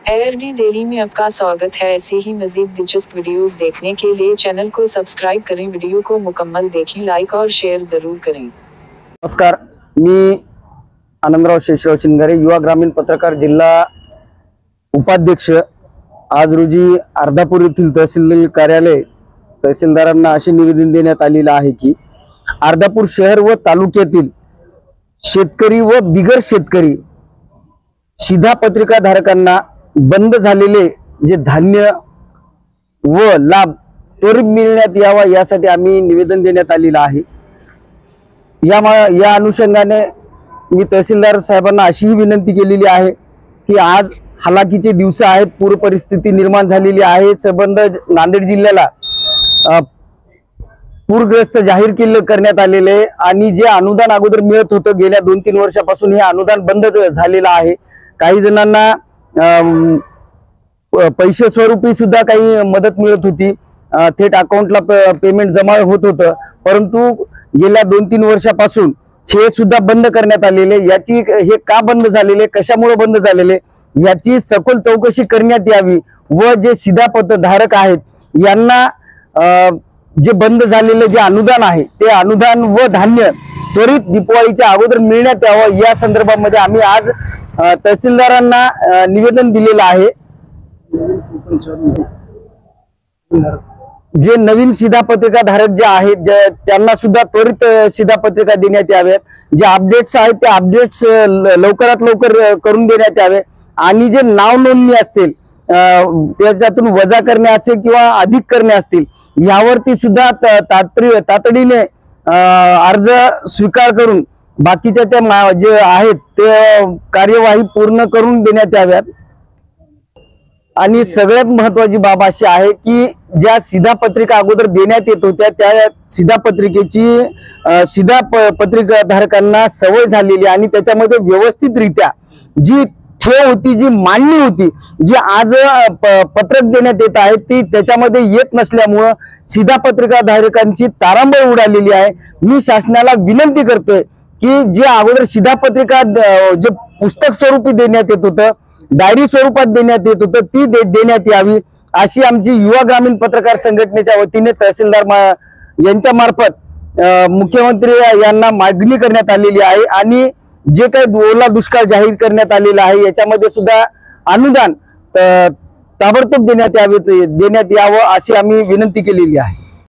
ARD daily में आपका स्वागत है। ऐसे ही मजीद दिलचस्प वीडियोस देखने के लिए चैनल को सब्सक्राइब करें, वीडियो को मुकम्मल देखें, लाइक और शेयर जरूर करें। नमस्कार, मी आनंदराव शेषराव शिंगारे, युवा ग्रामीण पत्रकार जिल्हा उपाध्यक्ष। आज रोजी अर्धापूर येथील तहसील कार्यालय तहसीलदारांना असे निवेदन देण्यात आलेले आहे की अर्धापूर शहर व तालुक्यातील शेतकरी व बिगर शेतकरी शिधापत्रिका धारकांना बंद झालेले जे धान्य व लाभ त्वरित मिळण्यात यावा यासाठी आम्ही निवेदन देण्यात आलेलं आहे। या अनुषंगाने मी तहसीलदार साहेबांना अशीही विनंती केलेली आहे की आज हालाकीचे दिवस आहेत, पूर परिस्थिती निर्माण झालेली आहे। संबंध नांदेड जिल्ह्याला पूरग्रस्त जाहीर करण्यात आलेले आहे आणि जे अनुदान अगोदर मिळत होतं गेल्या 2-3 वर्षापासून हे अनुदान बंद झालेलं आहे। काही जणांना पैसे स्वरूपी सुद्धा काही मदत मिळत होती, थेट अकाउंटला पेमेंट जमा होत होतं, परंतु गेल्या 2-3 वर्षापासून हे सुद्धा बंद करण्यात आलेले। याची हे का बंद झालेले, कशामुळे बंद झालेले याची सखोल चौकशी करण्यात यावी व जे शिधापत्र धारक आहेत यांना जे बंद झालेले जे अनुदान आहे ते अनुदान व धान्य त्वरित दिवाळीच्या अगोदर मिळण्यात यावं या संदर्भामध्ये आम्ही आज तहसीलदारांना निवेदन दिलेलं आहे। जे नवीन शिधापत्रिका धारक जे आहेत त्यांना सुद्धा त्वरित शिधापत्रिका देण्यात याव्यात, जे अपडेट्स आहेत ते अपडेट्स लवकरात लवकर करून देण्यात यावे आणि जे नाव नोंदणी असतील त्याच्यातून वजा करणे असेल किंवा अधिक करणे असतील यावरती सुद्धा तातडीने अर्ज स्वीकार करून बाकीच्या त्या जे आहेत ते कार्यवाही पूर्ण करून देण्यात याव्यात। आणि सगळ्यात महत्त्वाची बाब अशी आहे की ज्या शिधापत्रिका अगोदर देण्यात येत होत्या त्या शिधापत्रिकेची शिधापत्रिका धारकांना सवय झालेली आणि त्याच्यामध्ये व्यवस्थितरित्या जी ठेव होती, जी मांडणी होती, जी आज पत्रक देण्यात येत आहे ती त्याच्यामध्ये येत नसल्यामुळं शिधापत्रिका धारकांची तारांबळ उडालेली आहे। मी शासनाला विनंती करतोय की जे अगोदर शिधापत्रिका जे पुस्तक स्वरूपी देण्यात येत होतं, डायरी स्वरूपात देण्यात येत होतं, ती देण्यात यावी अशी आमची युवा ग्रामीण पत्रकार संघटनेच्या वतीने तहसीलदार यांच्या मार्फत मुख्यमंत्री यांना मागणी करण्यात आलेली आहे। आणि जे काही ओला दुष्काळ जाहीर करण्यात आलेला आहे याच्यामध्ये सुद्धा अनुदान ताबडतोब देण्यात यावं अशी आम्ही विनंती केलेली आहे।